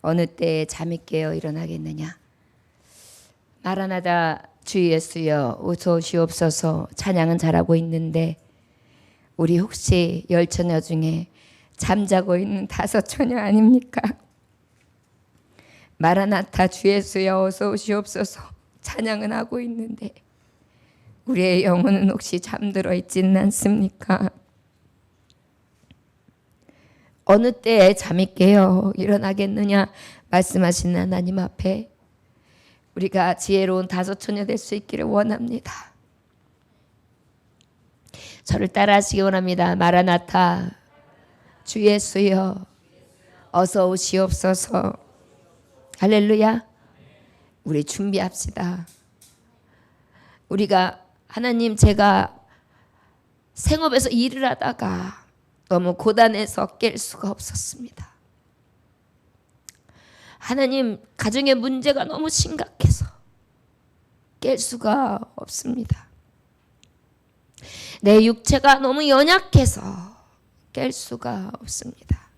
어느 때에 잠이 깨어 일어나겠느냐. 마라나다 주 예수여 어서 오시옵소서 찬양은 잘하고 있는데 우리 혹시 열 처녀 중에 잠자고 있는 다섯 처녀 아닙니까? 마라나타 주 예수여 어서 오시옵소서 찬양은 하고 있는데 우리의 영혼은 혹시 잠들어 있지는 않습니까? 어느 때에 잠이 깨어 일어나겠느냐 말씀하시는 하나님 앞에 우리가 지혜로운 다섯 처녀 될 수 있기를 원합니다. 저를 따라하시기 원합니다. 마라나타 주 예수여 어서 오시옵소서. 할렐루야. 우리 준비합시다. 우리가 하나님 제가 생업에서 일을 하다가 너무 고단해서 깰 수가 없었습니다. 하나님 가정의 문제가 너무 심각해서 깰 수가 없습니다. 내 육체가 너무 연약해서 깰 수가 없습니다.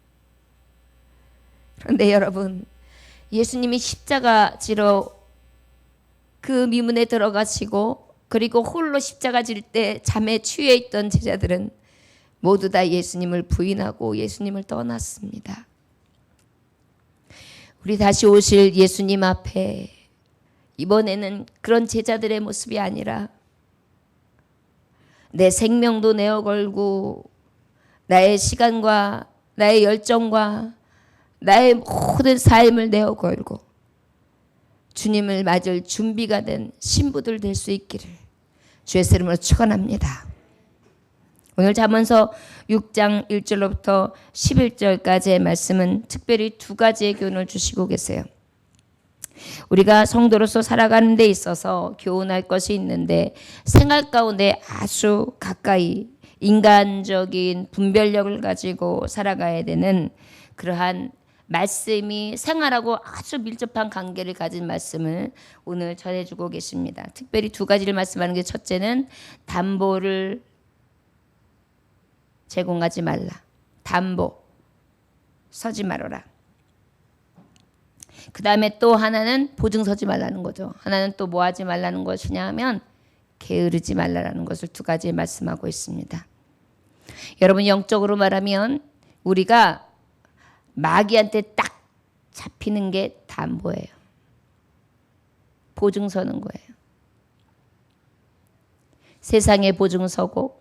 그런데 여러분 예수님이 십자가 지러 그 미문에 들어가시고 그리고 홀로 십자가 질 때 잠에 취해 있던 제자들은 모두 다 예수님을 부인하고 예수님을 떠났습니다. 우리 다시 오실 예수님 앞에 이번에는 그런 제자들의 모습이 아니라 내 생명도 내어 걸고 나의 시간과 나의 열정과 나의 모든 삶을 내어 걸고 주님을 맞을 준비가 된 신부들 될 수 있기를 주의 이름으로 축원합니다. 오늘 잠언서 6장 1절로부터 11절까지의 말씀은 특별히 두 가지의 교훈을 주시고 계세요. 우리가 성도로서 살아가는 데 있어서 교훈할 것이 있는데 생활 가운데 아주 가까이 인간적인 분별력을 가지고 살아가야 되는 그러한 말씀이 생활하고 아주 밀접한 관계를 가진 말씀을 오늘 전해주고 계십니다. 특별히 두 가지를 말씀하는 게 첫째는 담보를 제공하지 말라. 담보 서지 말아라. 그 다음에 또 하나는 보증 서지 말라는 거죠. 하나는 또 뭐 하지 말라는 것이냐 하면 게으르지 말라는 것을 두 가지 말씀하고 있습니다. 여러분 영적으로 말하면 우리가 마귀한테 딱 잡히는 게 담보예요. 보증 서는 거예요. 세상에 보증 서고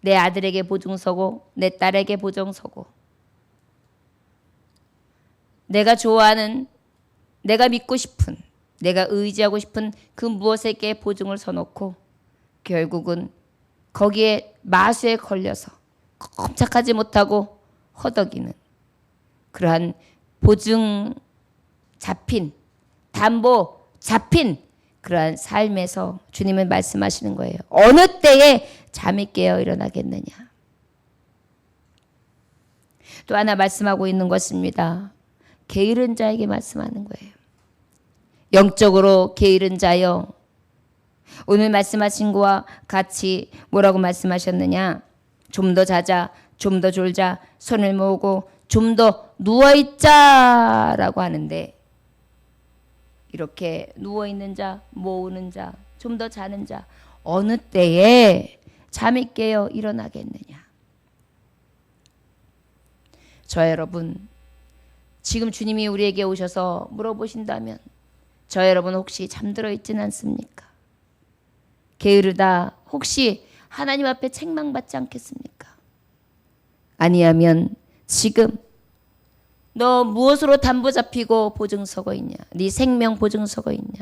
내 아들에게 보증 서고 내 딸에게 보증 서고 내가 좋아하는 내가 믿고 싶은 내가 의지하고 싶은 그 무엇에게 보증을 서놓고 결국은 거기에 마수에 걸려서 꼼짝하지 못하고 허덕이는 그러한 보증 잡힌 담보 잡힌 그러한 삶에서 주님은 말씀하시는 거예요. 어느 때에 잠이 깨어 일어나겠느냐. 또 하나 말씀하고 있는 것입니다. 게으른 자에게 말씀하는 거예요. 영적으로 게으른 자여. 오늘 말씀하신 거와 같이 뭐라고 말씀하셨느냐. 좀 더 자자, 좀 더 졸자, 손을 모으고 좀 더 누워있자라고 하는데 이렇게 누워있는 자, 모으는 자, 좀 더 자는 자 어느 때에 잠이 깨어 일어나겠느냐. 저 여러분 지금 주님이 우리에게 오셔서 물어보신다면 저 여러분 혹시 잠들어 있지는 않습니까? 게으르다 혹시 하나님 앞에 책망받지 않겠습니까? 아니하면 지금 너 무엇으로 담보 잡히고 보증 서고 있냐? 네 생명 보증 서고 있냐?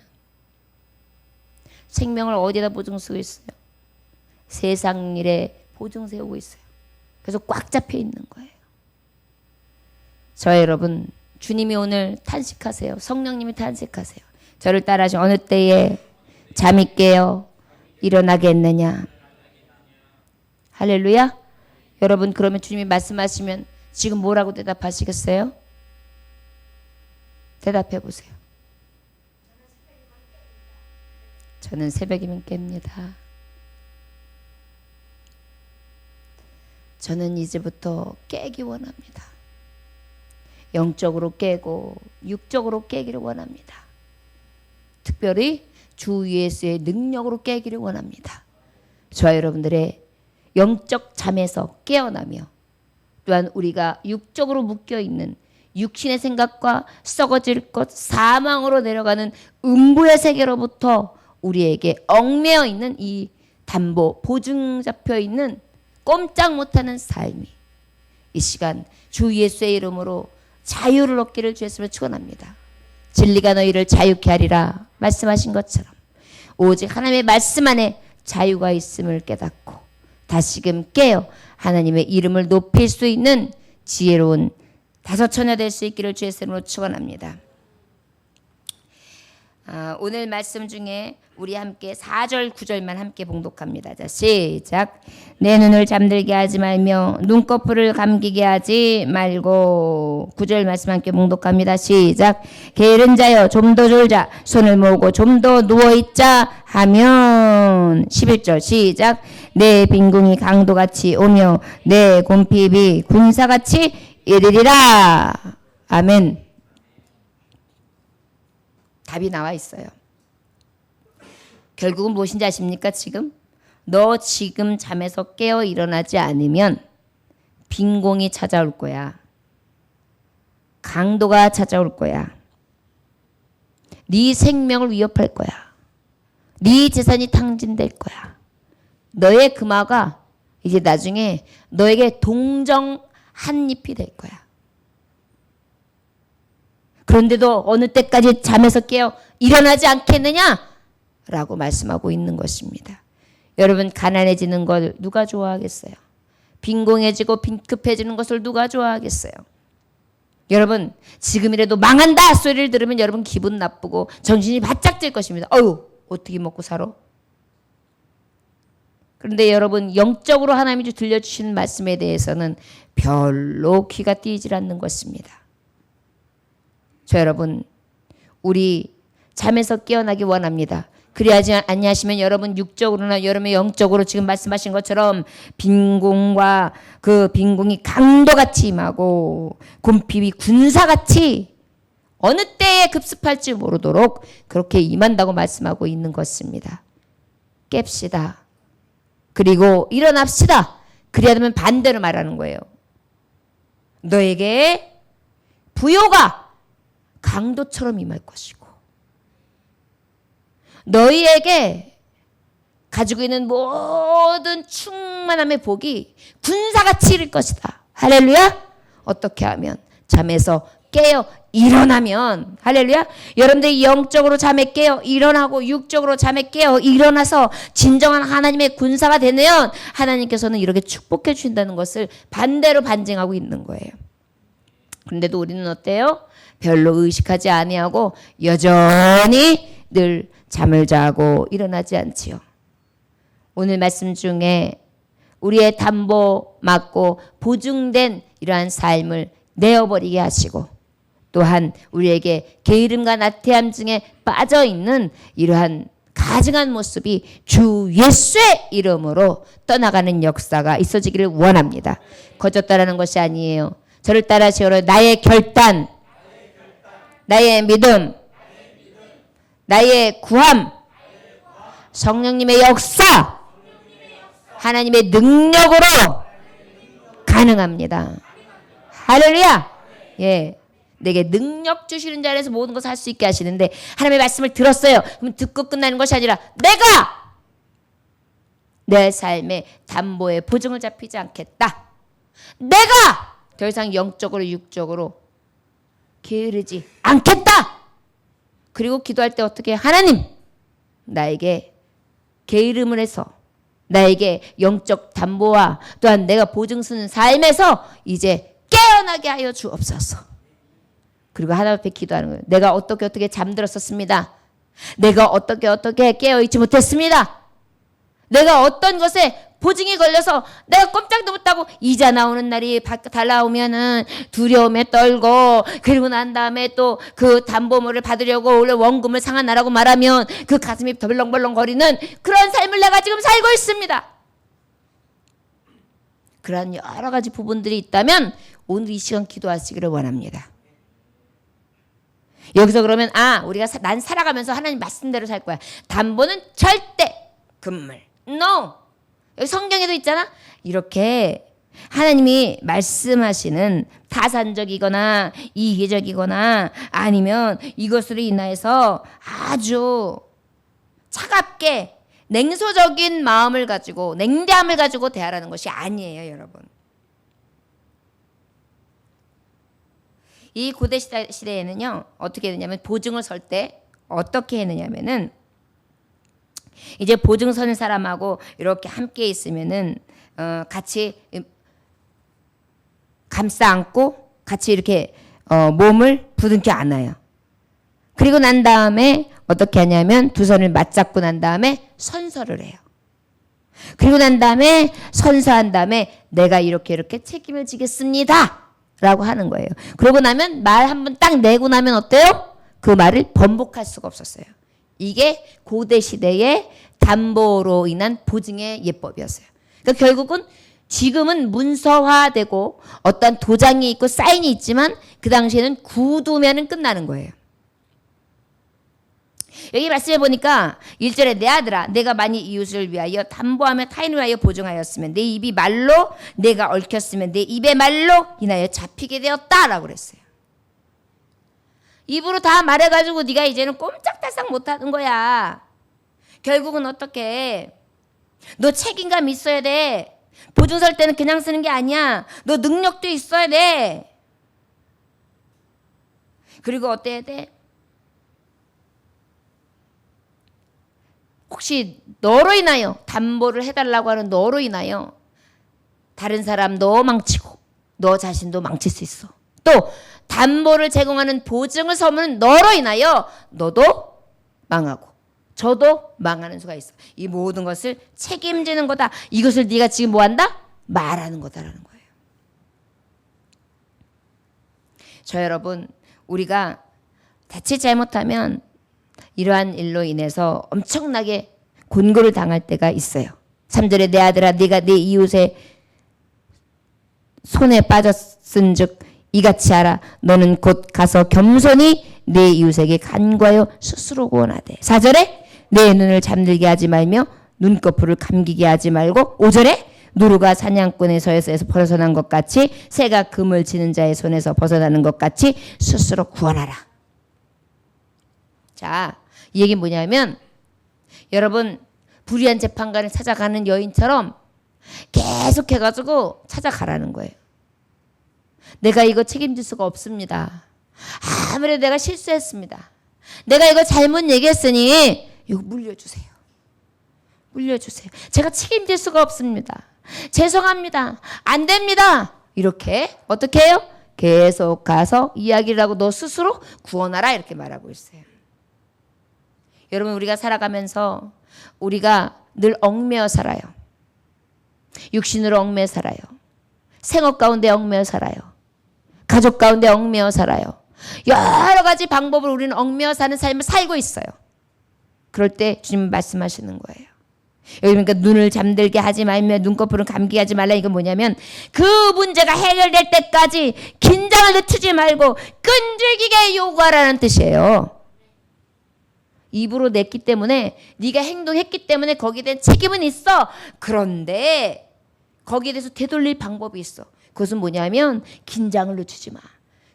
생명을 어디다 보증 서고 있어요? 세상 일에 보증 세우고 있어요. 그래서 꽉 잡혀 있는 거예요. 저 여러분 주님이 오늘 탄식하세요. 성령님이 탄식하세요. 저를 따라하시 어느 때에 잠이 깨어 일어나겠느냐. 할렐루야. 여러분 그러면 주님이 말씀하시면 지금 뭐라고 대답하시겠어요? 대답해 보세요. 저는 새벽이면 깹니다. 저는 이제부터 깨기 원합니다. 영적으로 깨고 육적으로 깨기를 원합니다. 특별히 주 예수의 능력으로 깨기를 원합니다. 저와 여러분들의 영적 잠에서 깨어나며 또한 우리가 육적으로 묶여있는 육신의 생각과 썩어질 것, 사망으로 내려가는 음부의 세계로부터 우리에게 얽매여 있는 이 담보, 보증 잡혀 있는 꼼짝 못하는 삶이 이 시간 주 예수의 이름으로 자유를 얻기를 주 예수로 축원합니다. 진리가 너희를 자유케 하리라 말씀하신 것처럼 오직 하나님의 말씀 안에 자유가 있음을 깨닫고 다시금 깨어 하나님의 이름을 높일 수 있는 지혜로운 다섯 처녀 될 수 있기를 주의 이름으로 축원합니다. 오늘 말씀 중에 우리 함께 4절 9절만 함께 봉독합니다. 자, 시작. 내 눈을 잠들게 하지 말며 눈꺼풀을 감기게 하지 말고 9절 말씀 함께 봉독합니다. 시작. 게으른 자여 좀 더 졸자 손을 모으고 좀 더 누워있자 하면 11절 시작. 내 빈궁이 강도같이 오며 내 곰핍이 군사같이 이르리라. 아멘. 답이 나와 있어요. 결국은 무엇인지 아십니까? 너 지금 잠에서 깨어 일어나지 않으면 빈공이 찾아올 거야. 강도가 찾아올 거야. 네 생명을 위협할 거야. 네 재산이 탕진될 거야. 너의 금화가 이제 나중에 너에게 동정 한 잎이 될 거야. 그런데도 어느 때까지 잠에서 깨어 일어나지 않겠느냐? 라고 말씀하고 있는 것입니다. 여러분, 가난해지는 걸 누가 좋아하겠어요? 빈공해지고 빈급해지는 것을 누가 좋아하겠어요? 여러분, 지금이라도 망한다 소리를 들으면 여러분 기분 나쁘고 정신이 바짝 들 것입니다. 어떻게 먹고 살아? 그런데 여러분, 영적으로 하나님이 들려주시는 말씀에 대해서는 별로 귀가 띄질 않는 것입니다. 저 여러분, 우리 잠에서 깨어나기 원합니다. 그리하지 아니하시면 여러분 육적으로나 여러분의 영적으로 지금 말씀하신 것처럼 빈공과 그 빈공이 강도같이 임하고 곰핍이 군사같이 어느 때에 급습할지 모르도록 그렇게 임한다고 말씀하고 있는 것입니다. 깹시다. 그리고 일어납시다. 그리하면 반대로 말하는 거예요. 너에게 부요가 강도처럼 임할 것이고 너희에게 가지고 있는 모든 충만함의 복이 군사같이 이를 것이다. 할렐루야. 어떻게 하면? 잠에서 깨어 일어나면. 할렐루야. 여러분들이 영적으로 잠에 깨어 일어나고 육적으로 잠에 깨어 일어나서 진정한 하나님의 군사가 되면 하나님께서는 이렇게 축복해 주신다는 것을 반대로 반증하고 있는 거예요. 그런데도 우리는 어때요? 별로 의식하지 아니하고 여전히 늘 잠을 자고 일어나지 않지요. 오늘 말씀 중에 우리의 담보 맞고 보증된 이러한 삶을 내어버리게 하시고 또한 우리에게 게으름과 나태함 중에 빠져있는 이러한 가증한 모습이 주 예수의 이름으로 떠나가는 역사가 있어지기를 원합니다. 거쳤다라는 것이 아니에요. 저를 따라하시오. 나의 결단, 나의 믿음, 나의 구함, 성령님의 역사, 하나님의 능력으로 가능합니다. 할렐루야. 예, 내게 능력 주시는 자리에서 모든 것을 할 수 있게 하시는데 하나님의 말씀을 들었어요. 그럼 듣고 끝나는 것이 아니라 내가 내 삶의 담보에 보증을 잡히지 않겠다. 내가 더 이상 영적으로 육적으로 게으르지 않겠다. 그리고 기도할 때 어떻게? 하나님, 나에게 게으름을 해서 나에게 영적 담보와 또한 내가 보증 쓰는 삶에서 이제 깨어나게 하여 주옵소서. 그리고 하나님 앞에 기도하는 거예요. 내가 어떻게 잠들었었습니다. 내가 어떻게 깨어있지 못했습니다. 내가 어떤 것에 보증이 걸려서 내가 꼼짝도 못하고 이자 나오는 날이 달라오면은 두려움에 떨고 그리고 난 다음에 또 그 담보물을 받으려고 원래 원금을 상환하라고 말하면 그 가슴이 벌렁벌렁 거리는 그런 삶을 내가 지금 살고 있습니다. 그런 여러 가지 부분들이 있다면 오늘 이 시간 기도하시기를 원합니다. 여기서 그러면 난 살아가면서 하나님 말씀대로 살 거야. 담보는 절대 금물. No. 여기 성경에도 있잖아. 이렇게 하나님이 말씀하시는 타산적이거나 이기적이거나 아니면 이것으로 인하여서 아주 차갑게 냉소적인 마음을 가지고 냉담을 가지고 대하라는 것이 아니에요, 여러분. 이 고대 시대에는요, 어떻게 되냐면 보증을 설 때 어떻게 했느냐면은 이제 보증 서는 사람하고 이렇게 함께 있으면은 같이 감싸 안고 같이 이렇게 몸을 부둥켜 안아요. 그리고 난 다음에 어떻게 하냐면 두 손을 맞잡고 난 다음에 선서를 해요. 그리고 난 다음에 선서한 다음에 내가 이렇게 책임을 지겠습니다 라고 하는 거예요. 그러고 나면 말 한 번 딱 내고 나면 어때요? 그 말을 번복할 수가 없었어요. 이게 고대 시대의 담보로 인한 보증의 예법이었어요. 그러니까 결국은 지금은 문서화되고 어떤 도장이 있고 사인이 있지만 그 당시에는 구두면은 끝나는 거예요. 여기 말씀해 보니까 1절에 내 아들아 내가 만일 이웃을 위하여 담보하며 타인을 위하여 보증하였으면 내 입이 말로 내가 얽혔으면 내 입의 말로 인하여 잡히게 되었다라고 그랬어요. 입으로 다 말해가지고 네가 이제는 꼼짝달싹 못하는 거야. 결국은 어떻게 너 책임감 있어야 돼. 보증 설 때는 그냥 쓰는 게 아니야. 너 능력도 있어야 돼. 그리고 어때야 돼? 혹시 너로 인하여 담보를 해달라고 하는 너로 인하여 다른 사람도 망치고 너 자신도 망칠 수 있어. 또 담보를 제공하는 보증을 서는 너로 인하여 너도 망하고 저도 망하는 수가 있어. 이 모든 것을 책임지는 거다. 이것을 네가 지금 뭐한다? 말하는 거다라는 거예요. 저 여러분 우리가 자칫 잘못하면 이러한 일로 인해서 엄청나게 곤고를 당할 때가 있어요. 3절에 내 아들아 네가 내 이웃의 손에 빠졌은즉 이같이 하라. 너는 곧 가서 겸손히 내 이웃에게 간과하여 스스로 구원하되. 4절에 내 눈을 잠들게 하지 말며 눈꺼풀을 감기게 하지 말고. 5절에 누루가 사냥꾼의 서에서 벗어난 것 같이 새가 금을 치는 자의 손에서 벗어나는 것 같이 스스로 구원하라. 자, 이 얘기는 뭐냐면 여러분 불의한 재판관을 찾아가는 여인처럼 계속해가지고 찾아가라는 거예요. 내가 이거 책임질 수가 없습니다. 아무래도 내가 실수했습니다. 내가 이거 잘못 얘기했으니 이거 물려주세요. 물려주세요. 제가 책임질 수가 없습니다. 죄송합니다. 안 됩니다. 이렇게 어떻게 해요? 계속 가서 이야기를 하고 너 스스로 구원하라 이렇게 말하고 있어요. 여러분 우리가 살아가면서 우리가 늘 얽매여 살아요. 육신으로 얽매여 살아요. 생업 가운데 얽매여 살아요. 가족 가운데 얽매여 살아요. 여러 가지 방법으로 우리는 얽매여 사는 삶을 살고 있어요. 그럴 때 주님 말씀하시는 거예요. 여기 그러니까 눈을 잠들게 하지 말며 눈꺼풀은 감기게 하지 말라. 이건 뭐냐면 그 문제가 해결될 때까지 긴장을 늦추지 말고 끈질기게 요구하라는 뜻이에요. 입으로 냈기 때문에 네가 행동했기 때문에 거기에 대한 책임은 있어. 그런데 거기에 대해서 되돌릴 방법이 있어. 그것은 뭐냐면 긴장을 늦추지 마.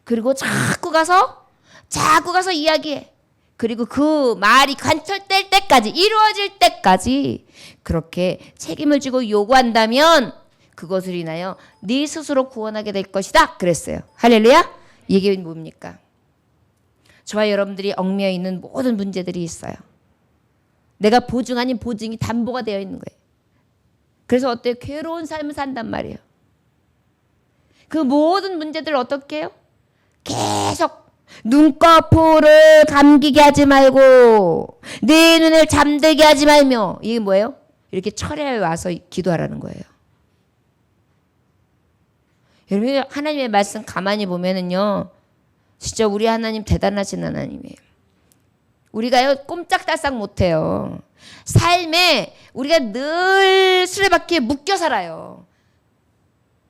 그리고 자꾸 가서 이야기해. 그리고 그 말이 관철될 때까지 이루어질 때까지 그렇게 책임을 지고 요구한다면 그것을 인하여 네 스스로 구원하게 될 것이다. 그랬어요. 할렐루야. 이게 뭡니까? 저와 여러분들이 얽매여 있는 모든 문제들이 있어요. 내가 보증 아닌 보증이 담보가 되어 있는 거예요. 그래서 어때요? 괴로운 삶을 산단 말이에요. 그 모든 문제들을 어떻게 해요? 계속 눈꺼풀을 감기게 하지 말고 내 눈을 잠들게 하지 말며. 이게 뭐예요? 이렇게 철야에 와서 기도하라는 거예요. 여러분 하나님의 말씀 가만히 보면은요 진짜 우리 하나님 대단하신 하나님이에요. 우리가요 꼼짝달싹 못해요. 삶에 우리가 늘 수레바퀴에 묶여 살아요.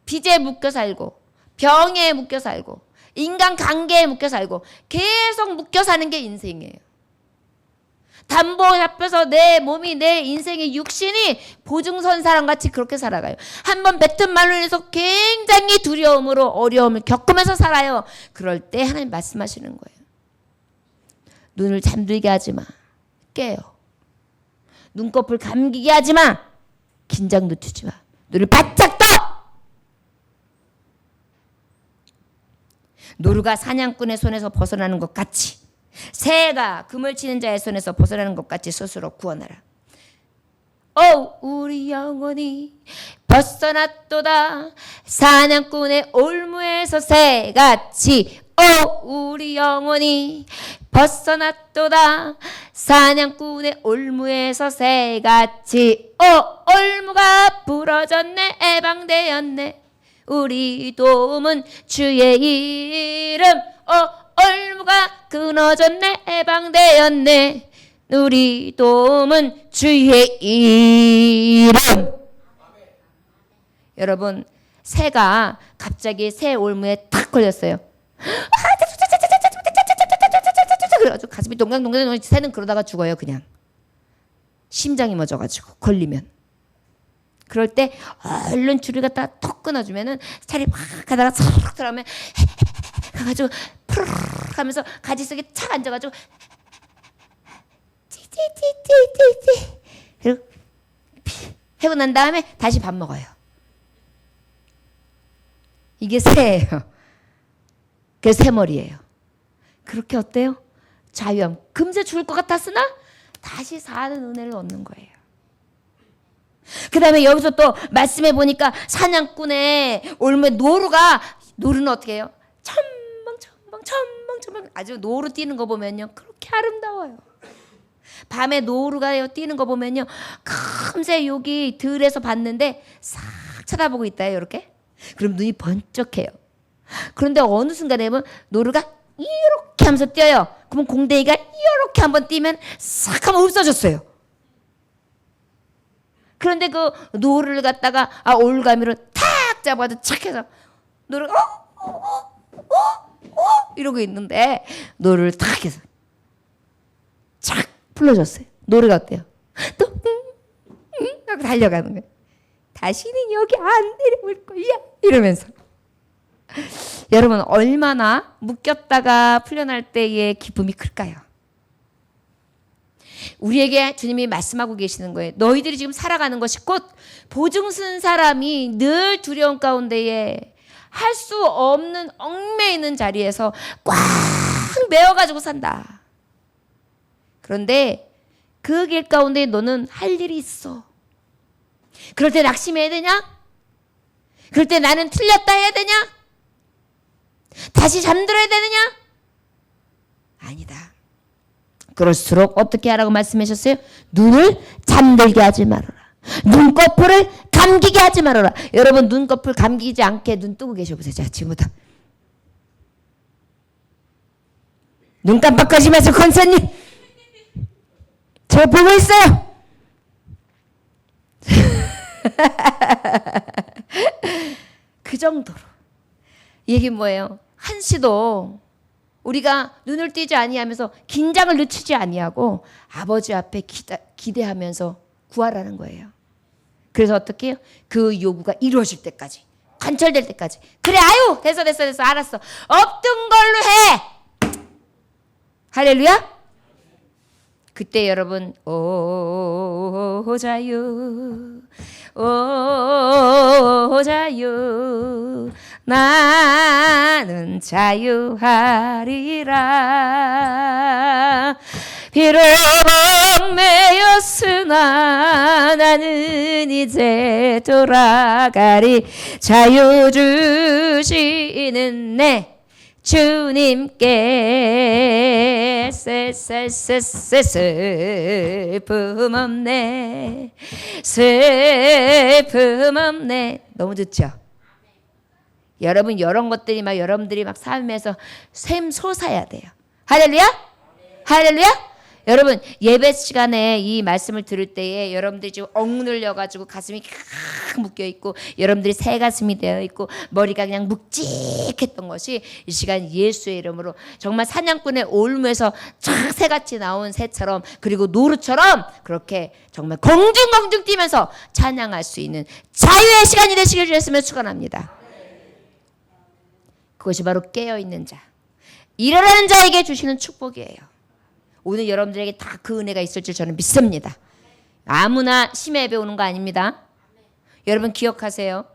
빚에 묶여 살고 병에 묶여 살고 인간관계에 묶여 살고 계속 묶여 사는 게 인생이에요. 담보 잡혀서 내 몸이, 내 인생의 육신이 보증선 사람같이 그렇게 살아가요. 한번 뱉은 말로 인해서 굉장히 두려움으로 어려움을 겪으면서 살아요. 그럴 때 하나님 말씀하시는 거예요. 눈을 잠들게 하지 마. 깨요. 눈꺼풀 감기게 하지 마. 긴장 늦추지 마. 눈을 바짝 떠. 노루가 사냥꾼의 손에서 벗어나는 것 같이, 새가 그물 치는 자의 손에서 벗어나는 것 같이 스스로 구원하라. 우리 영혼이 벗어났도다. 사냥꾼의 올무에서 새같이. 우리 영혼이 벗어났도다. 사냥꾼의 올무에서 새같이. 올무가 부러졌네. 해방되었네. 우리 도움은 주의 이름. 올무가 끊어졌네. 해방되었네. 우리 도움은 주의 이름. 여러분, 새가 갑자기 새 올무에 탁 걸렸어요. 그래가지고 가슴이 동강동강. 새는 그러다가 죽어요. 그냥 심장이 멎어가지고 걸리면. 그럴 때 얼른 줄을 갖다 턱 끊어주면은 살이 막 가다가 싹 들어가면 가가지고 푸르르 하면서 가지 속에 착 앉아가지고 찌찌찌찌찌찌 그리고 하고 난 다음에 다시 밥 먹어요. 이게 새예요. 그게 새머리예요. 그렇게 어때요? 자유함. 금세 죽을 것 같았으나 다시 사는 은혜를 얻는 거예요. 그 다음에 여기서 또 말씀해 보니까 사냥꾼의 올무에 노루는 어떻게 해요? 첨벙 아주 노루 뛰는 거 보면요 그렇게 아름다워요. 밤에 노루가 뛰는 거 보면요 금세 여기 들에서 봤는데 싹 쳐다보고 있다 이렇게. 그럼 눈이 번쩍해요. 그런데 어느 순간에 보면 노루가 이렇게 하면서 뛰어요. 그러면 공댕이가 이렇게 한번 뛰면 싹 하면 없어졌어요. 그런데 그 노루를 갖다가 올가미로 탁 잡아도 착해서 노루가 이러고 있는데 노루를 탁 해서 착 풀러줬어요. 노루가 어때요? 또 하고 달려가는 거예요. 다시는 여기 안 내려올 거야 이러면서. 여러분 얼마나 묶였다가 풀려날 때의 기쁨이 클까요? 우리에게 주님이 말씀하고 계시는 거예요. 너희들이 지금 살아가는 것이 곧 보증 쓴 사람이 늘 두려움 가운데에 할 수 없는 얽매이는 있는 자리에서 꽉 메어가지고 산다. 그런데 그 길 가운데 너는 할 일이 있어. 그럴 때 낙심해야 되냐? 그럴 때 나는 틀렸다 해야 되냐? 다시 잠들어야 되느냐? 아니다. 그럴수록 어떻게 하라고 말씀하셨어요? 눈을 잠들게 하지 말아라. 눈꺼풀을 감기게 하지 말아라. 여러분 눈꺼풀 감기지 않게 눈 뜨고 계셔보세요. 자, 지금부터. 눈 깜빡하지 마세요. 권사님. 저 보고 있어요. 그 정도로. 이 얘기 뭐예요? 한시도 우리가 눈을 띄지 아니하면서 긴장을 늦추지 아니하고 아버지 앞에 기대하면서 구하라는 거예요. 그래서 어떻게 해요? 그 요구가 이루어질 때까지, 관철될 때까지. 그래, 아유, 됐어, 알았어. 없던 걸로 해. 할렐루야. 그때 여러분, 오 자유, 오 자유, 나는 자유하리라. 비록 매였으나 나는 이제 돌아가리. 자유 주시는 내 주님께 슬픔 없네. 슬픔 없네. 너무 좋죠? 여러분 이런 것들이 막 여러분들이 막 삶에서 샘솟아야 돼요. 할렐루야? 할렐루야? 여러분 예배 시간에 이 말씀을 들을 때에 여러분들이 지금 억눌려가지고 가슴이 칵 묶여있고 여러분들이 새 가슴이 되어있고 머리가 그냥 묵직했던 것이 이 시간 예수의 이름으로 정말 사냥꾼의 올무에서 쫙 새같이 나온 새처럼 그리고 노루처럼 그렇게 정말 공중공중 뛰면서 찬양할 수 있는 자유의 시간이 되시길 주였으면 축원합니다. 그것이 바로 깨어있는 자, 일어나는 자에게 주시는 축복이에요. 오늘 여러분들에게 다 그 은혜가 있을 줄 저는 믿습니다. 아무나 심야 예배 오는 거 아닙니다. 여러분 기억하세요.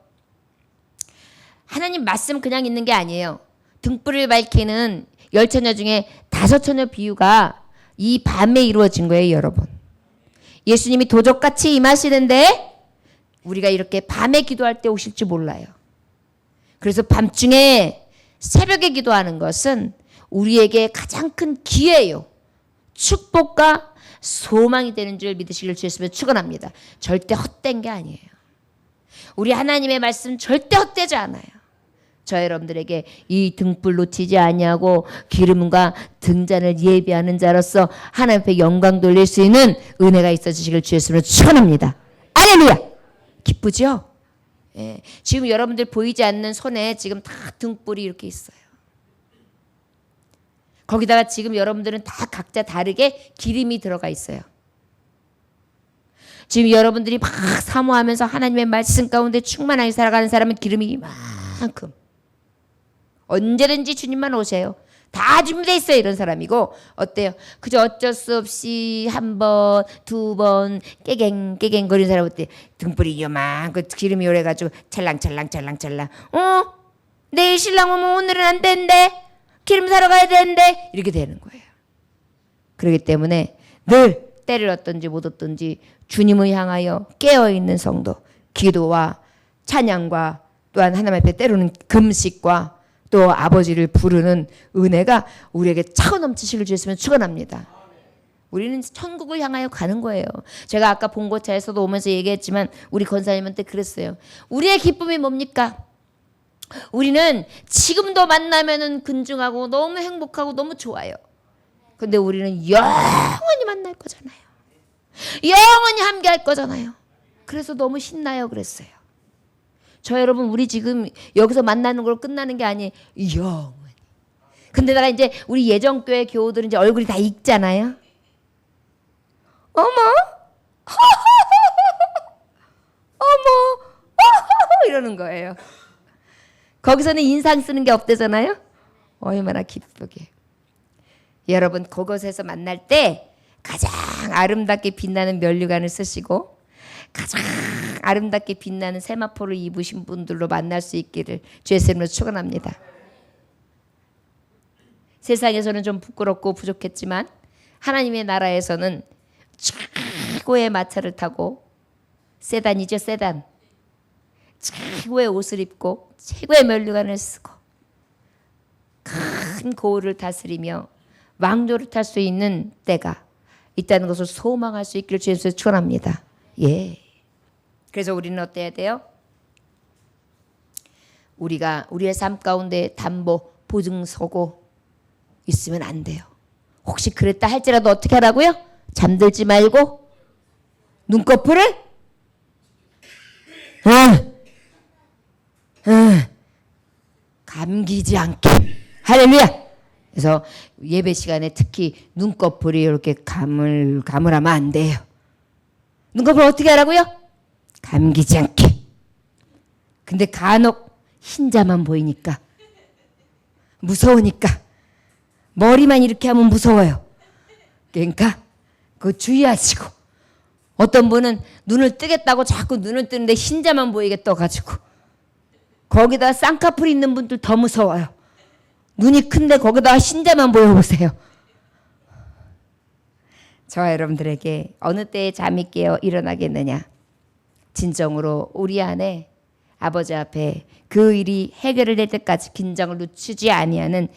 하나님 말씀 그냥 있는 게 아니에요. 등불을 밝히는 10처녀 중에 5처녀 비유가 이 밤에 이루어진 거예요, 여러분. 예수님이 도적같이 임하시는데 우리가 이렇게 밤에 기도할 때 오실지 몰라요. 그래서 밤중에 새벽에 기도하는 것은 우리에게 가장 큰 기회예요. 축복과 소망이 되는 줄 믿으시길 주였으면 축원합니다. 절대 헛된 게 아니에요. 우리 하나님의 말씀 절대 헛되지 않아요. 저 여러분들에게 이 등불 놓치지 아니하고 기름과 등잔을 예비하는 자로서 하나님 앞에 영광 돌릴 수 있는 은혜가 있어지시길 주였으면 축원합니다. 할렐루야. 기쁘죠? 예. 지금 여러분들 보이지 않는 손에 지금 다 등불이 이렇게 있어요. 거기다가 지금 여러분들은 다 각자 다르게 기름이 들어가 있어요. 지금 여러분들이 막 사모하면서 하나님의 말씀 가운데 충만하게 살아가는 사람은 기름이 이만큼. 언제든지 주님만 오세요. 다 준비되어 있어요. 이런 사람이고 어때요? 그저 어쩔 수 없이 한 번, 두 번 깨갱깨갱 거리는 사람 어때? 등불이 요만큼 기름이 오래가지고 찰랑찰랑찰랑찰랑. 내일 신랑 오면 오늘은 안 된대. 기름 사러 가야 되는데 이렇게 되는 거예요. 그렇기 때문에 늘 때를 얻든지 못 얻든지 주님을 향하여 깨어있는 성도, 기도와 찬양과 또한 하나님 앞에 때로는 금식과 또 아버지를 부르는 은혜가 우리에게 차고 넘치시길 주셨으면 축원합니다. 우리는 천국을 향하여 가는 거예요. 제가 아까 본고차에서도 오면서 얘기했지만 우리 권사님한테 그랬어요. 우리의 기쁨이 뭡니까? 우리는 지금도 만나면은 근중하고 너무 행복하고 너무 좋아요. 근데 우리는 영원히 만날 거잖아요. 영원히 함께할 거잖아요. 그래서 너무 신나요 그랬어요. 저 여러분 우리 지금 여기서 만나는 걸로 끝나는 게 아니에요. 영원히. 근데 내가 이제 우리 예정교회 교우들은 이제 얼굴이 다 익잖아요. 어머 어머 이러는 거예요. 거기서는 인상 쓰는 게 없대잖아요. 얼마나 기쁘게. 여러분 그곳에서 만날 때 가장 아름답게 빛나는 면류관을 쓰시고 가장 아름답게 빛나는 세마포를 입으신 분들로 만날 수 있기를 주의 이름으로 축원합니다. 세상에서는 좀 부끄럽고 부족했지만 하나님의 나라에서는 최고의 마차를 타고 세단이죠, 세단. 최고의 옷을 입고 최고의 면류관을 쓰고 큰 고을을 다스리며 왕조를 탈 수 있는 때가 있다는 것을 소망할 수 있기를 주님께서 축원합니다. 예. 그래서 우리는 어때야 돼요? 우리가 우리의 삶 가운데 담보 보증 서고 있으면 안 돼요. 혹시 그랬다 할지라도 어떻게 하라고요? 잠들지 말고 눈꺼풀을 감기지 않게. 할렐루야. 그래서 예배 시간에 특히 눈꺼풀이 이렇게 가물가물하면 안 돼요. 눈꺼풀 어떻게 하라고요? 감기지 않게. 근데 간혹 흰자만 보이니까 무서우니까 머리만 이렇게 하면 무서워요. 그러니까 그거 주의하시고, 어떤 분은 눈을 뜨겠다고 자꾸 눈을 뜨는데 흰자만 보이게 떠가지고, 거기다 쌍꺼풀 있는 분들 더 무서워요. 눈이 큰데 거기다가 흰자만 보여보세요. 저와 여러분들에게 어느 때에 잠이 깨어 일어나겠느냐, 진정으로 우리 안에 아버지 앞에 그 일이 해결을 될 때까지 긴장을 늦추지 아니하는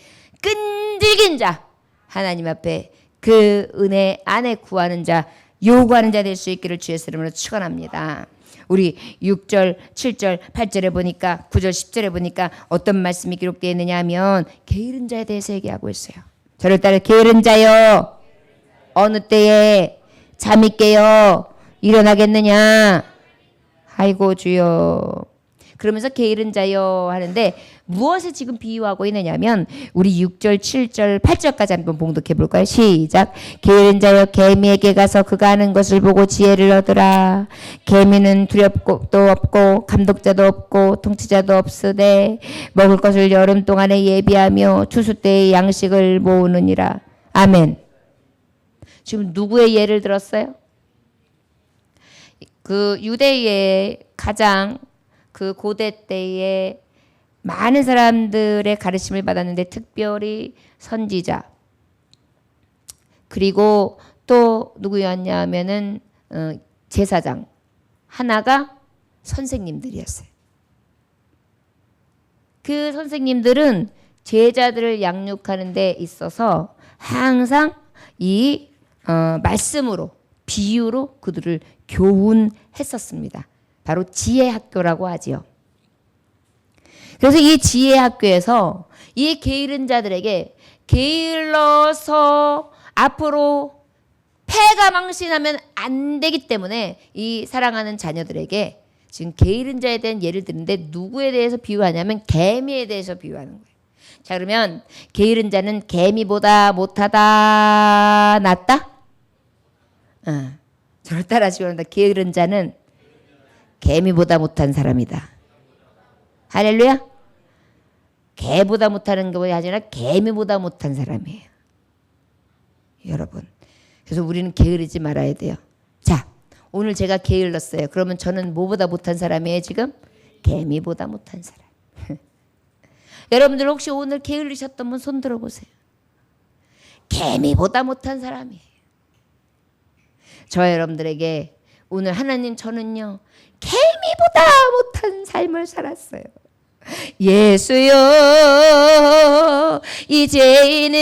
끈질긴 자, 하나님 앞에 그 은혜 안에 구하는 자, 요구하는 자 될 수 있기를 주의 이름으로 축원합니다. 우리 6절, 7절, 8절에 보니까 9절, 10절에 보니까 어떤 말씀이 기록되어 있느냐 하면 게으른 자에 대해서 얘기하고 있어요. 저를 따라 게으른 자요. 어느 때에 잠이 깨어 일어나겠느냐. 아이고 주여. 그러면서 게으른 자여 하는데 무엇을 지금 비유하고 있느냐면 우리 6절, 7절, 8절까지 한번 봉독해 볼까요? 시작. 게으른 자여 개미에게 가서 그가 하는 것을 보고 지혜를 얻으라. 개미는 두렵고도 없고 감독자도 없고 통치자도 없으되 먹을 것을 여름 동안에 예비하며 추수 때의 양식을 모으느니라. 아멘. 지금 누구의 예를 들었어요? 그 유대의 가장 그 고대 때에 많은 사람들의 가르침을 받았는데 특별히 선지자 그리고 또 누구였냐 하면은 제사장 하나가 선생님들이었어요. 그 선생님들은 제자들을 양육하는 데 있어서 항상 이 말씀으로 비유로 그들을 교훈했었습니다. 바로 지혜학교라고 하지요. 그래서 이 지혜학교에서 이 게으른 자들에게 게을러서 앞으로 패가 망신하면 안 되기 때문에 이 사랑하는 자녀들에게 지금 게으른 자에 대한 예를 드는데 누구에 대해서 비유하냐면 개미에 대해서 비유하는 거예요. 자, 그러면 게으른 자는 개미보다 못하다 낫다? 저를 따라하시기 바랍니다. 게으른 자는 개미보다 못한 사람이다. 할렐루야. 개보다 못하는 것이 아니라 개미보다 못한 사람이에요. 여러분. 그래서 우리는 게으르지 말아야 돼요. 자, 오늘 제가 게을렀어요. 그러면 저는 뭐보다 못한 사람이에요 지금? 개미보다 못한 사람. 여러분들 혹시 오늘 게을르셨던 분 손 들어보세요. 개미보다 못한 사람이에요. 저 여러분들에게 오늘 하나님 저는요 개미보다 못한 삶을 살았어요. 예수여 이제는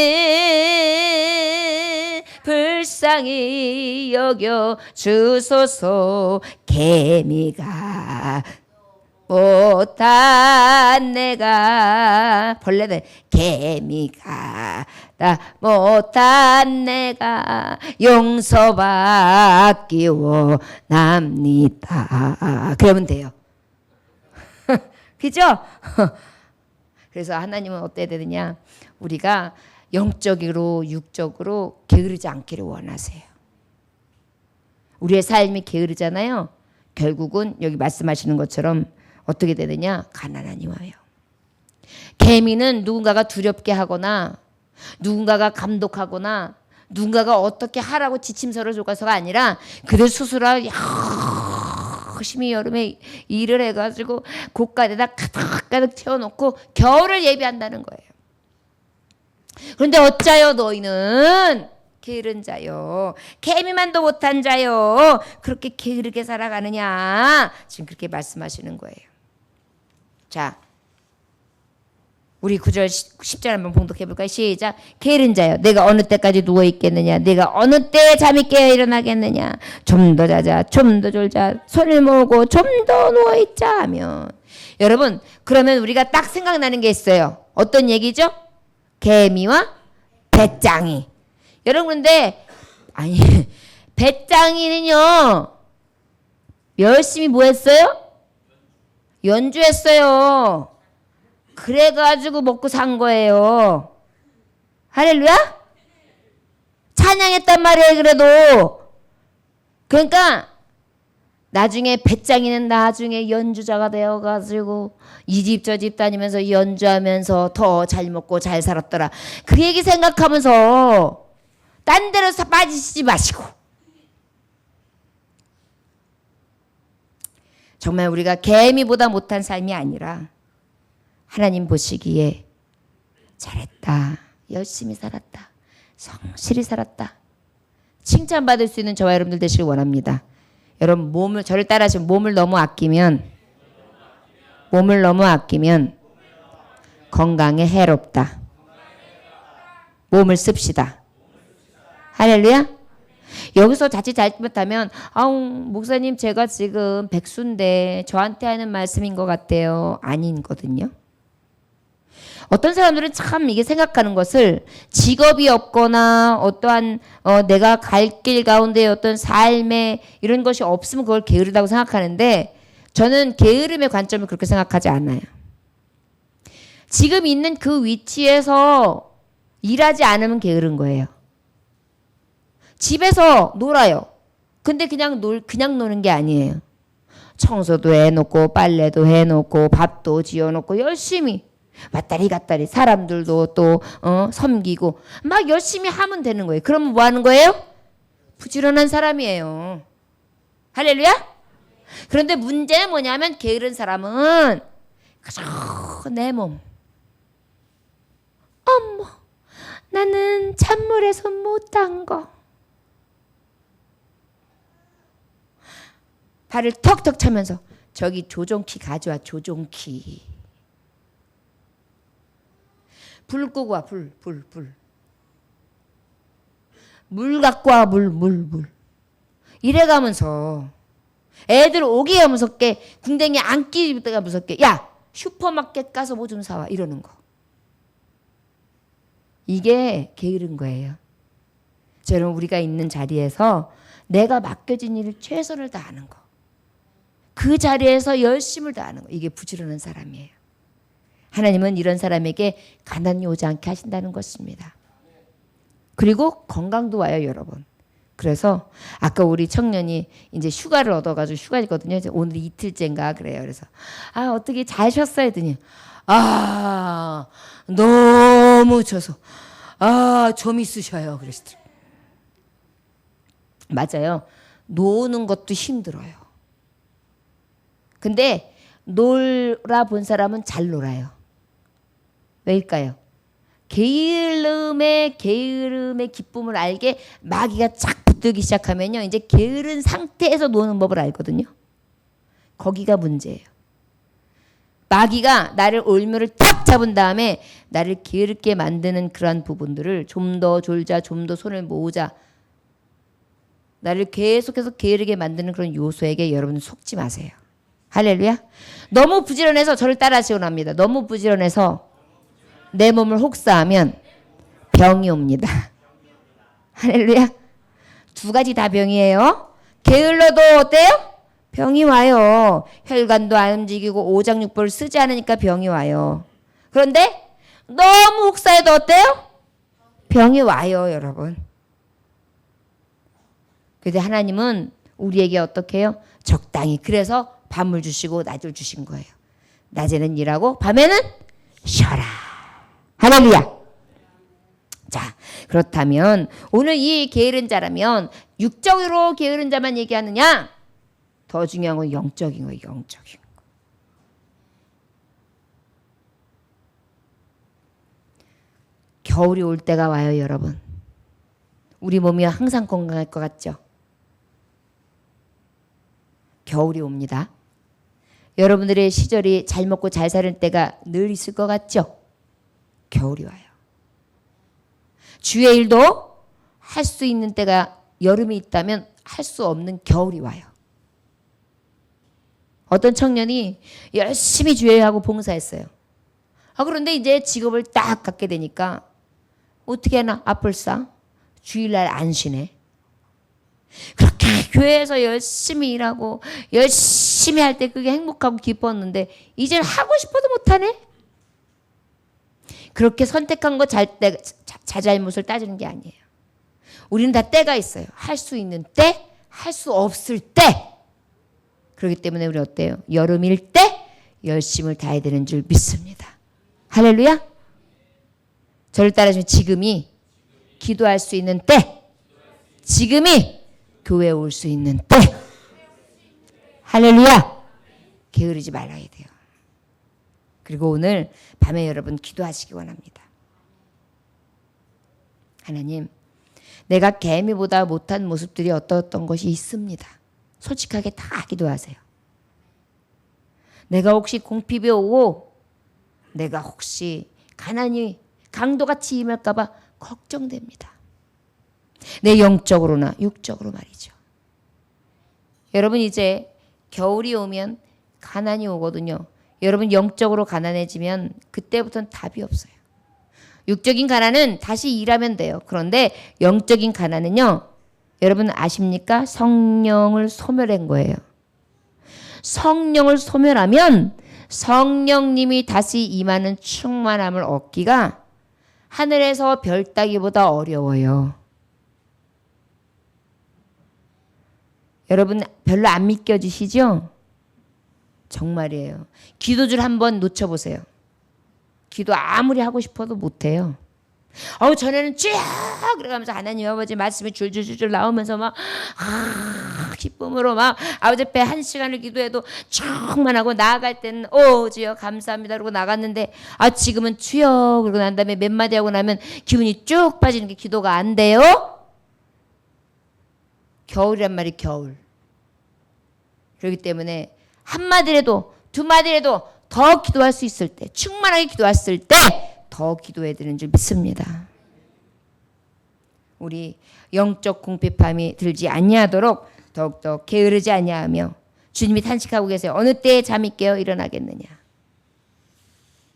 불쌍히 여겨 주소서. 개미가 못한 내가 벌레들 개미가 나 못한 내가 용서받기 원합니다. 그러면 돼요. 그죠? 그래서 하나님은 어때야 되느냐? 우리가 영적으로 육적으로 게으르지 않기를 원하세요. 우리의 삶이 게으르잖아요. 결국은 여기 말씀하시는 것처럼 어떻게 되느냐? 가난하니 와요. 개미는 누군가가 두렵게 하거나 누군가가 감독하거나 누군가가 어떻게 하라고 지침서를 줘서가 아니라 그들 스스로 열심히 여름에 일을 해가지고 고가에다 가득가득 채워놓고 겨울을 예비한다는 거예요. 그런데 어짜요 너희는 게으른 자요 개미만도 못한 자요 그렇게 게으르게 살아가느냐 지금 그렇게 말씀하시는 거예요. 자 우리 9절 10절 한번 봉독해 볼까요? 시작. 게으른 자여 내가 어느 때까지 누워 있겠느냐 내가 어느 때에 잠이 깨어 일어나겠느냐 좀 더 자자 좀 더 졸자 손을 모으고 좀 더 누워 있자 하면 여러분 그러면 우리가 딱 생각나는 게 있어요. 어떤 얘기죠? 개미와 배짱이. 여러분 근데 아니 배짱이는요 열심히 뭐 했어요? 연주했어요. 그래가지고 먹고 산 거예요. 할렐루야? 찬양했단 말이에요. 그래도 그러니까 나중에 배짱이는 나중에 연주자가 되어가지고 이 집 저 집 다니면서 연주하면서 더 잘 먹고 잘 살았더라. 그 얘기 생각하면서 딴 데로 빠지시지 마시고 정말 우리가 개미보다 못한 삶이 아니라 하나님 보시기에 잘했다, 열심히 살았다, 성실히 살았다 칭찬받을 수 있는 저와 여러분들 되시길 원합니다. 여러분 몸을 저를 따라하시면 몸을 너무 아끼면 건강에 해롭다. 몸을 씁시다. 할렐루야. 여기서 자칫 잘못하면 목사님 제가 지금 백수인데 저한테 하는 말씀인 것 같아요. 아닌거든요. 어떤 사람들은 참 이게 생각하는 것을 직업이 없거나 어떠한 내가 갈 길 가운데 어떤 삶에 이런 것이 없으면 그걸 게으르다고 생각하는데 저는 게으름의 관점을 그렇게 생각하지 않아요. 지금 있는 그 위치에서 일하지 않으면 게으른 거예요. 집에서 놀아요. 근데 그냥 노는 게 아니에요. 청소도 해놓고 빨래도 해놓고 밥도 지어놓고 열심히 왔다리 갔다리 사람들도 또 섬기고 막 열심히 하면 되는 거예요. 그러면 뭐 하는 거예요? 부지런한 사람이에요. 할렐루야? 그런데 문제는 뭐냐면 게으른 사람은 그저 내 몸. 어머, 나는 찬물에서 못 담궈. 발을 턱턱 차면서 저기 조종키 가져와, 조종키. 불 끄고 와, 불. 물 갖고 와, 물. 이래가면서 애들 오게 하면서 깨, 궁뎅이 안 끼가 무섭게. 야, 슈퍼마켓 가서 뭐 좀 사와. 이러는 거. 이게 게으른 거예요. 저는 우리가 있는 자리에서 내가 맡겨진 일을 최선을 다하는 거. 그 자리에서 열심을 다하는 거. 이게 부지런한 사람이에요. 하나님은 이런 사람에게 가난이 오지 않게 하신다는 것입니다. 그리고 건강도 와요, 여러분. 그래서 아까 우리 청년이 이제 휴가를 얻어가지고 휴가거든요. 이제 오늘 이틀째인가 그래요. 그래서 어떻게 잘 쉬었어요? 했더니 너무 쳐서 좀 있으셔요. 그러시더라고요. 맞아요. 노는 것도 힘들어요. 근데 놀아본 사람은 잘 놀아요. 왜일까요? 게으름의 기쁨을 알게 마귀가 쫙 붙들기 시작하면요. 이제 게으른 상태에서 노는 법을 알거든요. 거기가 문제예요. 마귀가 나를 올무를 탁 잡은 다음에 나를 게으르게 만드는 그러한 부분들을 좀 더 졸자, 좀 더 손을 모으자. 나를 계속해서 게으르게 만드는 그런 요소에게 여러분 속지 마세요. 할렐루야. 너무 부지런해서 저를 따라하시곤 합니다. 너무 부지런해서 내 몸을 혹사하면 병이 옵니다. 할렐루야. 두 가지 다 병이에요. 게을러도 어때요? 병이 와요. 혈관도 안 움직이고 오장육부를 쓰지 않으니까 병이 와요. 그런데 너무 혹사해도 어때요? 병이 와요, 여러분. 그런데 하나님은 우리에게 어떻게 해요? 적당히. 그래서 밤을 주시고 낮을 주신 거예요. 낮에는 일하고 밤에는 쉬어라. 할렐루야. 자, 그렇다면 오늘 이 게으른 자라면 육적으로 게으른 자만 얘기하느냐? 더 중요한 건 영적인 거예요. 영적인 거. 겨울이 올 때가 와요, 여러분. 우리 몸이 항상 건강할 것 같죠? 겨울이 옵니다. 여러분들의 시절이 잘 먹고 잘 사는 때가 늘 있을 것 같죠? 겨울이 와요. 주의 일도 할 수 있는 때가 여름이 있다면 할 수 없는 겨울이 와요. 어떤 청년이 열심히 주의하고 봉사했어요. 그런데 이제 직업을 딱 갖게 되니까 어떻게 하나? 아플싸? 주일날 안 쉬네. 그렇게 교회에서 열심히 일하고 열심히 할 때 그게 행복하고 기뻤는데 이제는 하고 싶어도 못하네. 그렇게 선택한 거 자잘못을 따지는 게 아니에요. 우리는 다 때가 있어요. 할 수 있는 때, 할 수 없을 때. 그렇기 때문에 우리 어때요? 여름일 때 열심을 다해야 되는 줄 믿습니다. 할렐루야. 저를 따라주면 지금이 기도할 수 있는 때, 지금이 교회에 올 수 있는 때. 할렐루야. 게으르지 말아야 돼요. 그리고 오늘 밤에 여러분 기도하시기 원합니다. 하나님, 내가 개미보다 못한 모습들이 어떤 것이 있습니다. 솔직하게 다 기도하세요. 내가 혹시 공핍이 오고 내가 혹시 가난이 강도같이 임할까 봐 걱정됩니다. 내 영적으로나 육적으로 말이죠. 여러분 이제 겨울이 오면 가난이 오거든요. 여러분 영적으로 가난해지면 그때부터는 답이 없어요. 육적인 가난은 다시 일하면 돼요. 그런데 영적인 가난은요. 여러분 아십니까? 성령을 소멸한 거예요. 성령을 소멸하면 성령님이 다시 임하는 충만함을 얻기가 하늘에서 별 따기보다 어려워요. 여러분 별로 안 믿겨지시죠? 정말이에요. 기도줄 한번 놓쳐보세요. 기도 아무리 하고 싶어도 못해요. 전에는 쭉 그래가면서 하나님 아버지 말씀이 줄줄줄줄 나오면서 막 기쁨으로 막 아버지 앞에 1시간을 기도해도 충만하고 나아갈 때는 주여 감사합니다 그러고 나갔는데 지금은 주여 그러고 난 다음에 몇 마디 하고 나면 기분이 쭉 빠지는 게 기도가 안 돼요. 겨울이란 말이 겨울. 그렇기 때문에 한마디라도 두마디라도 더 기도할 수 있을 때 충만하게 기도했을 때 더 기도해야 되는 줄 믿습니다. 우리 영적 궁핍함이 들지 아니하도록 더욱더 게으르지 아니하며 주님이 탄식하고 계세요. 어느 때에 잠이 깨어 일어나겠느냐.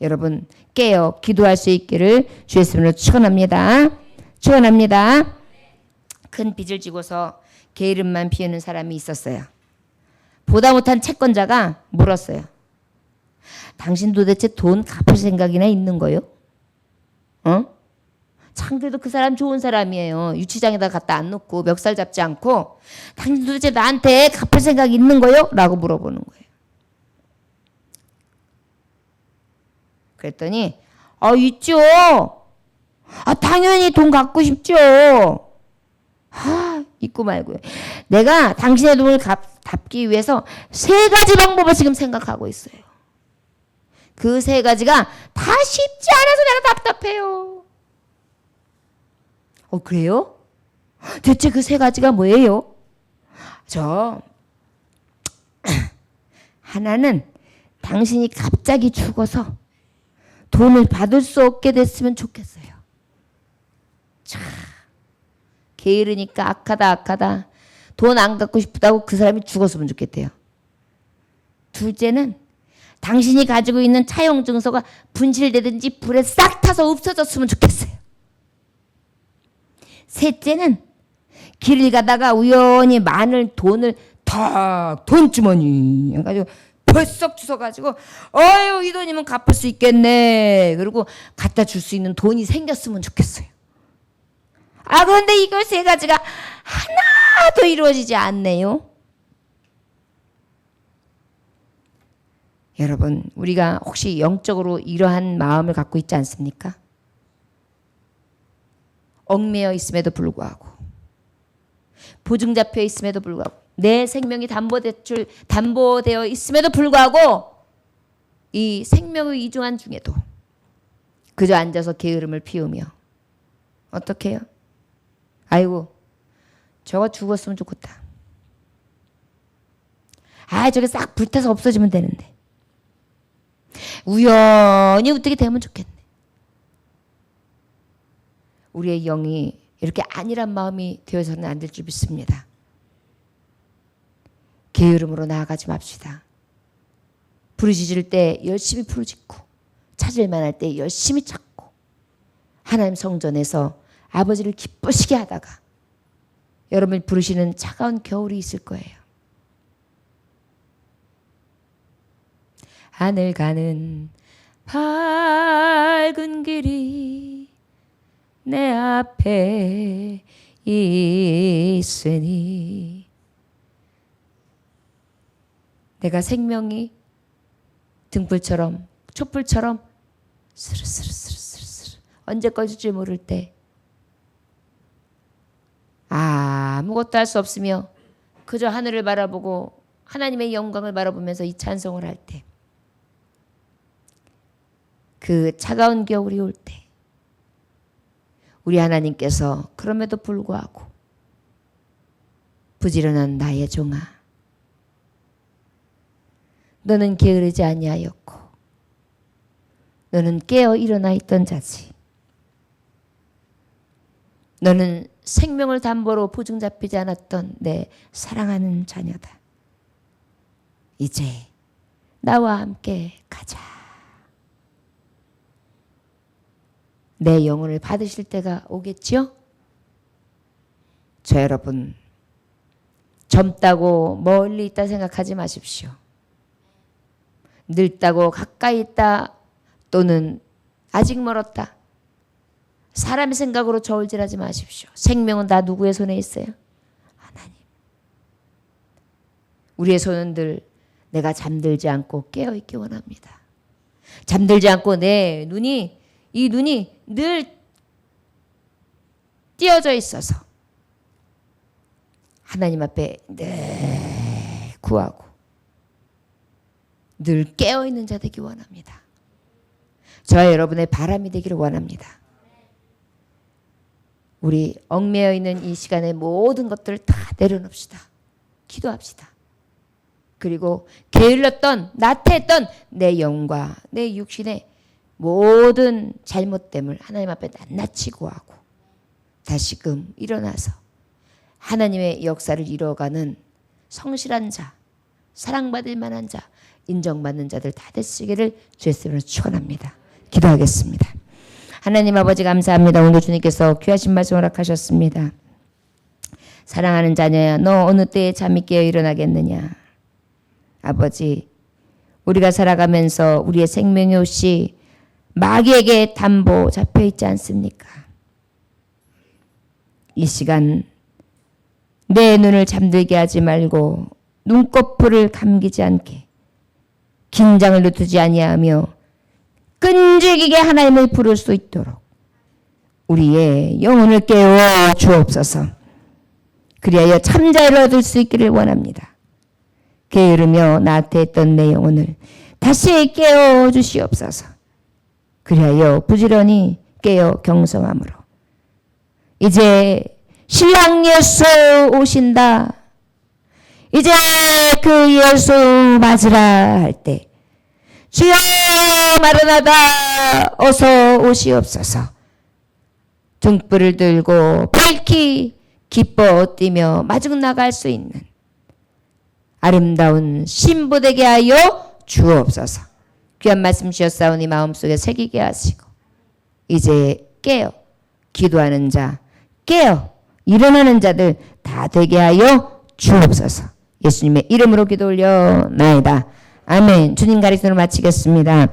여러분 깨어 기도할 수 있기를 주 예수님으로 축원합니다. 축원합니다. 큰 빚을 지고서 게으름만 피우는 사람이 있었어요. 보다 못한 채권자가 물었어요. 당신 도대체 돈 갚을 생각이나 있는 거요? 참 그래도 그 사람 좋은 사람이에요. 유치장에다 갖다 안 놓고 멱살 잡지 않고 당신 도대체 나한테 갚을 생각이 있는 거요? 라고 물어보는 거예요. 그랬더니 있죠. 당연히 돈 갖고 싶죠. 있고 말고요. 내가 당신의 돈을 갚기 위해서 3가지 방법을 지금 생각하고 있어요. 그 3가지가 다 쉽지 않아서 내가 답답해요. 그래요? 대체 그 3가지가 뭐예요? 하나는 당신이 갑자기 죽어서 돈을 받을 수 없게 됐으면 좋겠어요. 게으르니까 악하다. 돈 안 갖고 싶다고 그 사람이 죽었으면 좋겠대요. 둘째는 당신이 가지고 있는 차용 증서가 분실되든지 불에 싹 타서 없어졌으면 좋겠어요. 셋째는 길을 가다가 우연히 많은 돈을 탁 돈주머니 해가지고 벌썩 주워가지고 이 돈이면 갚을 수 있겠네. 그리고 갖다 줄 수 있는 돈이 생겼으면 좋겠어요. 그런데 이거 3가지가 하나도 이루어지지 않네요. 여러분 우리가 혹시 영적으로 이러한 마음을 갖고 있지 않습니까? 얽매여 있음에도 불구하고 보증 잡혀 있음에도 불구하고 내 생명이 담보되어 있음에도 불구하고 이 생명의 이중한 중에도 그저 앉아서 게으름을 피우며 어떻게 해요? 아이고 저거 죽었으면 좋겠다. 저게 싹 불타서 없어지면 되는데 우연히 어떻게 되면 좋겠네. 우리의 영이 이렇게 안일한 마음이 되어서는 안 될 줄 믿습니다. 게으름으로 나아가지 맙시다. 부르짖을 때 열심히 부르짖고 찾을 만할 때 열심히 찾고 하나님 성전에서 아버지를 기쁘시게 하다가 여러분을 부르시는 차가운 겨울이 있을 거예요. 하늘 가는 밝은 길이 내 앞에 있으니 내가 생명이 등불처럼 촛불처럼 스르스르 언제 꺼질지 모를 때 아무것도 할 수 없으며 그저 하늘을 바라보고 하나님의 영광을 바라보면서 이 찬송을 할 때 그 차가운 겨울이 올 때 우리 하나님께서 그럼에도 불구하고 부지런한 나의 종아 너는 게으르지 아니하였고 너는 깨어 일어나 있던 자지 너는 생명을 담보로 보증 잡히지 않았던 내 사랑하는 자녀다. 이제 나와 함께 가자. 내 영혼을 받으실 때가 오겠지요? 저 여러분, 젊다고 멀리 있다 생각하지 마십시오. 늙다고 가까이 있다 또는 아직 멀었다. 사람의 생각으로 저울질하지 마십시오. 생명은 다 누구의 손에 있어요? 하나님. 우리의 손은 늘 내가 잠들지 않고 깨어있기 원합니다. 잠들지 않고 내 눈이, 이 눈이 늘 띄어져 있어서 하나님 앞에 늘 구하고 늘 깨어있는 자 되기 원합니다. 저와 여러분의 바람이 되기를 원합니다. 우리 얽매여 있는 이 시간에 모든 것들을 다 내려놓읍시다. 기도합시다. 그리고 게을렀던 나태했던 내 영과 내 육신의 모든 잘못됨을 하나님 앞에 낱낱이 구하고 다시금 일어나서 하나님의 역사를 이루어가는 성실한 자, 사랑받을 만한 자, 인정받는 자들 다 되시기를 주의 이름으로 축원합니다. 기도하겠습니다. 하나님 아버지 감사합니다. 오늘 주님께서 귀하신 말씀 허락하셨습니다. 사랑하는 자녀야, 너 어느 때에 잠이 깨어 일어나겠느냐. 아버지, 우리가 살아가면서 우리의 생명의 옷이 마귀에게 담보 잡혀 있지 않습니까? 이 시간 내 눈을 잠들게 하지 말고 눈꺼풀을 감기지 않게 긴장을 늦추지 아니하며 끈질기게 하나님을 부를 수 있도록 우리의 영혼을 깨워 주옵소서. 그리하여 참자를 얻을 수 있기를 원합니다. 게으르며 나태했던 내 영혼을 다시 깨워 주시옵소서. 그리하여 부지런히 깨어 경성함으로 이제 신랑 예수 오신다. 이제 그 예수 맞으라 할 때 주여 마라나다 어서 오시옵소서. 등불을 들고 밝히 기뻐 뛰며 마중 나갈 수 있는 아름다운 신부 되게 하여 주옵소서. 귀한 말씀 주셨사오니 마음속에 새기게 하시고 이제 깨어 기도하는 자, 깨어 일어나는 자들 다 되게 하여 주옵소서. 예수님의 이름으로 기도 올려 나이다. 아멘. 주님 가리키는 마치겠습니다.